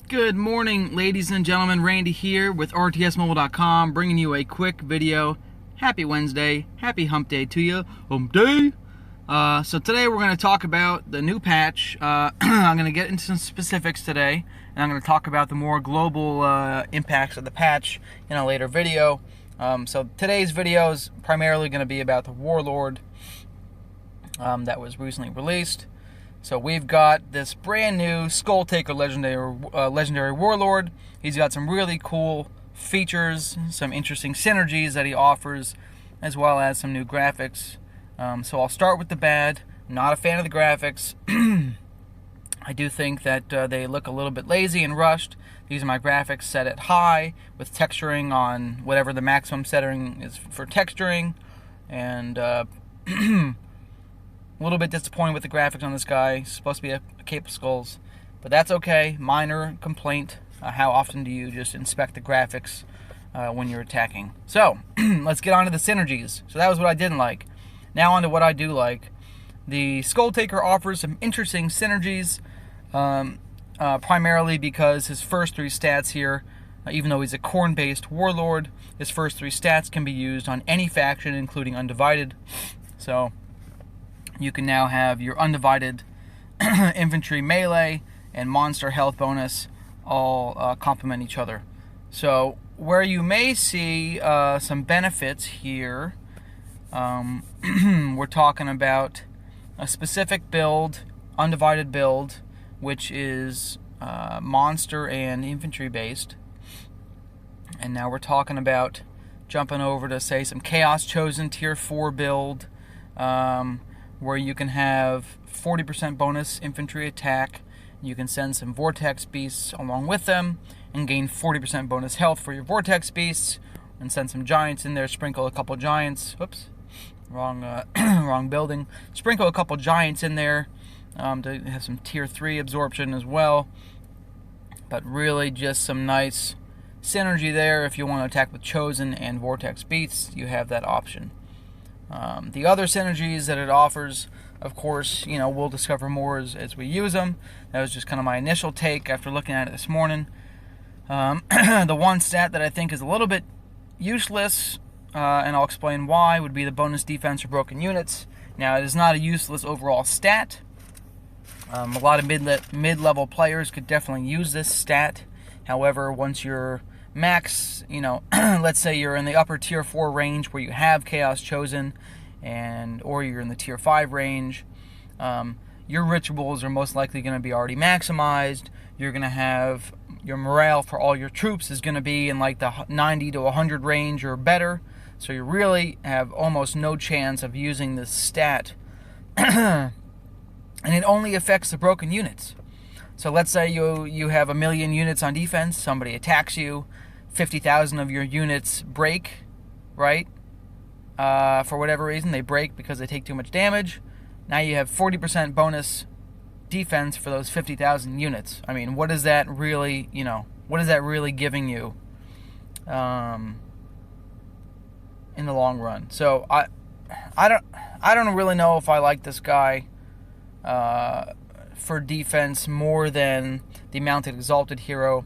Good morning, ladies and gentlemen. Randy here with rtsmobile.com, bringing you a quick video. Happy Wednesday. Happy hump day to you. Hump day. So today we're going to talk about the new patch. I'm going to get into some specifics today, and I'm going to talk about the more global impacts of the patch in a later video. So today's video is primarily going to be about the Warlord that was recently released. So we've got this brand new Skull Taker legendary Warlord. He's got some really cool features, some interesting synergies that he offers, as well as some new graphics. So I'll start with the bad. Not a fan of the graphics. I do think that they look a little bit lazy and rushed. These are my graphics set at high, with texturing on whatever the maximum setting is for texturing, and a little bit disappointed with the graphics on this guy. It's supposed to be a Cape of Skulls, but that's okay. Minor complaint. How often do you just inspect the graphics when you're attacking? So, let's get on to the synergies. So that was what I didn't like. Now on to what I do like. The Skull Taker offers some interesting synergies, primarily because his first three stats here, even though he's a Khorne-based Warlord, his first three stats can be used on any faction, including Undivided. So you can now have your Undivided infantry melee and monster health bonus all complement each other. So where you may see some benefits here, we're talking about a specific build, Undivided build, which is monster and infantry based. And now we're talking about jumping over to, say, some Chaos Chosen Tier 4 build, where you can have 40% bonus infantry attack. You can send some Vortex Beasts along with them and gain 40% bonus health for your Vortex Beasts, and send some Giants in there, sprinkle a couple Giants. Whoops, wrong building. Sprinkle a couple Giants in there to have some Tier 3 absorption as well. But really just some nice synergy there. If you want to attack with Chosen and Vortex Beasts, you have that option. The other synergies that it offers, of course, we'll discover more as we use them. That was just kind of my initial take after looking at it this morning. The one stat that I think is a little bit useless, and I'll explain why, would be the bonus defense for broken units. Now, it is not a useless overall stat. A lot of mid-level players could definitely use this stat. However, once you're max, let's say you're in the upper tier 4 range where you have Chaos Chosen, or you're in the tier 5 range, your rituals are most likely going to be already maximized. You're going to have your morale for all your troops is going to be in like the 90 to 100 range or better, so you really have almost no chance of using this stat. And it only affects the broken units. So let's say you have 1 million units on defense, somebody attacks you, 50,000 of your units break, right? For whatever reason, they break because they take too much damage. Now you have 40% bonus defense for those 50,000 units. I mean, what is that really, what is that really giving you in the long run? So I don't really know if I like this guy for defense more than the Mounted Exalted Hero.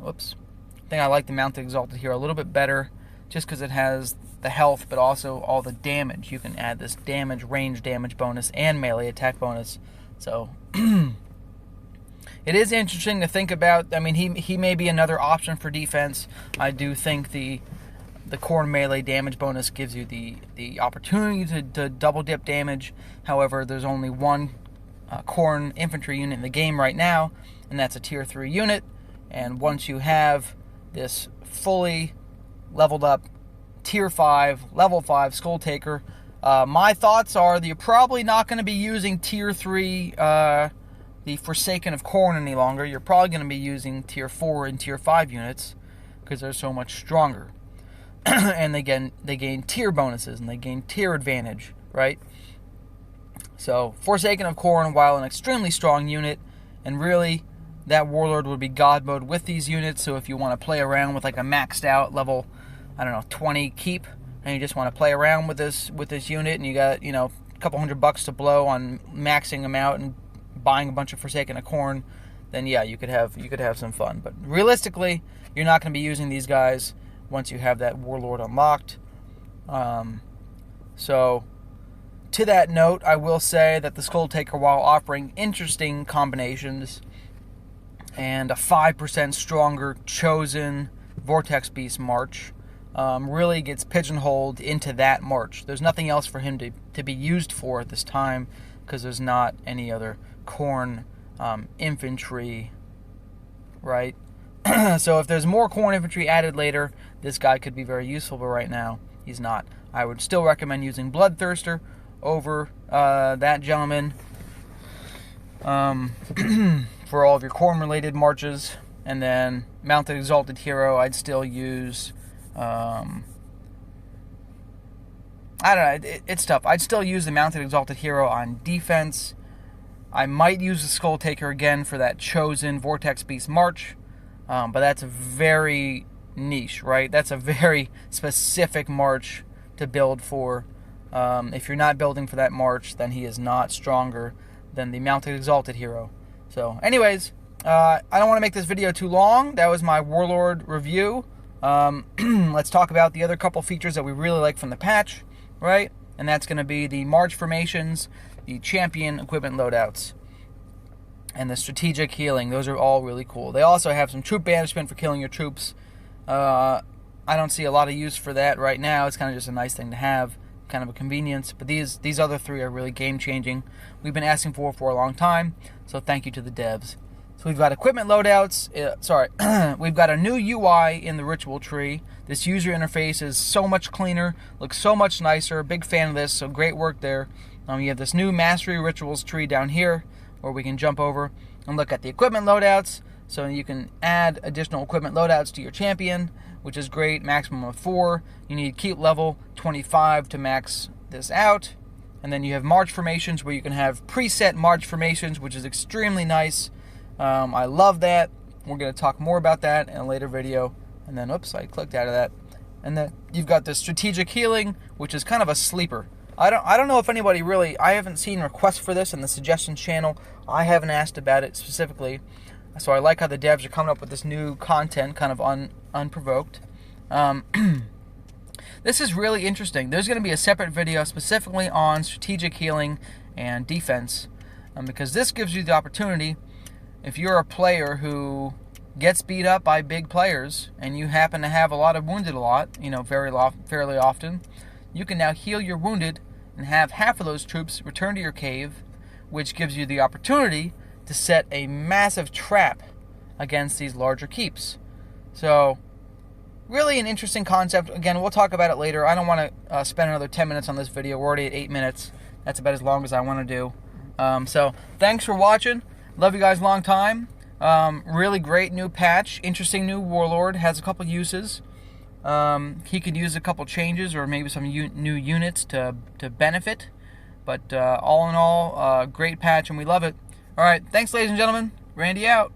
Whoops. I think I like the Mounted Exalted Hero a little bit better, just because it has the health, but also all the damage. You can add this range damage bonus and melee attack bonus. So it is interesting to think about. I mean, he may be another option for defense. I do think the Khorne melee damage bonus gives you the opportunity to double dip damage. However, there's only one Khorne infantry unit in the game right now, and that's a tier 3 unit. And once you have this fully leveled up tier 5, level 5 Skull Taker, my thoughts are that you're probably not going to be using tier 3, the Forsaken of Khorne, any longer. You're probably going to be using tier 4 and tier 5 units, because they're so much stronger. And they gain tier bonuses, and they gain tier advantage, right? So, Forsaken of Khorne, while an extremely strong unit, and really, that Warlord would be God mode with these units. So if you want to play around with like a maxed out level, 20 keep, and you just want to play around with this unit, and you got, a couple $100 to blow on maxing them out and buying a bunch of Forsaken of Khorne, then yeah, you could have some fun. But realistically, you're not going to be using these guys once you have that Warlord unlocked. So, to that note, I will say that the Skull Taker, while offering interesting combinations and a 5% stronger chosen Vortex Beast March, really gets pigeonholed into that March. There's nothing else for him to be used for at this time, because there's not any other Khorne infantry, right? So if there's more Khorne infantry added later, this guy could be very useful, but right now, he's not. I would still recommend using Bloodthirster over that gentleman for all of your Khorne-related marches. And then Mounted Exalted Hero, I'd still use... I don't know, it's tough. I'd still use the Mounted Exalted Hero on defense. I might use the Skull Taker again for that chosen Vortex Beast March, but that's very niche, right? That's a very specific march to build for. If you're not building for that march, then he is not stronger than the Mounted Exalted Hero. So, anyways, I don't want to make this video too long. That was my Warlord review. Let's talk about the other couple features that we really like from the patch, right? And that's going to be the March formations, the champion equipment loadouts, and the strategic healing. Those are all really cool. They also have some troop banishment for killing your troops. I don't see a lot of use for that right now. It's kind of just a nice thing to have, kind of a convenience. But these other three are really game-changing. We've been asking for a long time, so thank you to the devs. So we've got equipment loadouts. We've got a new UI in the ritual tree. This user interface is so much cleaner, looks so much nicer. Big fan of this, so great work there. You have this new mastery rituals tree down here, where we can jump over and look at the equipment loadouts. So you can add additional equipment loadouts to your champion, which is great. Maximum of 4. You need keep level 25 to max this out. And then you have march formations, where you can have preset march formations, which is extremely nice. I love that. We're going to talk more about that in a later video. And then, oops, I clicked out of that. And then you've got the strategic healing, which is kind of a sleeper. I don't know if anybody really... I haven't seen requests for this in the suggestions channel. I haven't asked about it specifically. So I like how the devs are coming up with this new content, kind of unprovoked. This is really interesting. There's going to be a separate video specifically on strategic healing and defense. Because this gives you the opportunity... If you're a player who gets beat up by big players and you happen to have a lot of wounded fairly often, you can now heal your wounded and have half of those troops return to your cave, which gives you the opportunity to set a massive trap against these larger keeps. So, really an interesting concept. Again, we'll talk about it later. I don't want to spend another 10 minutes on this video. We're already at 8 minutes. That's about as long as I want to do. So, thanks for watching. Love you guys long time. Really great new patch. Interesting new Warlord. Has a couple uses. He could use a couple changes or maybe some new units to benefit. But all in all, great patch and we love it. Alright, thanks ladies and gentlemen. Randy out.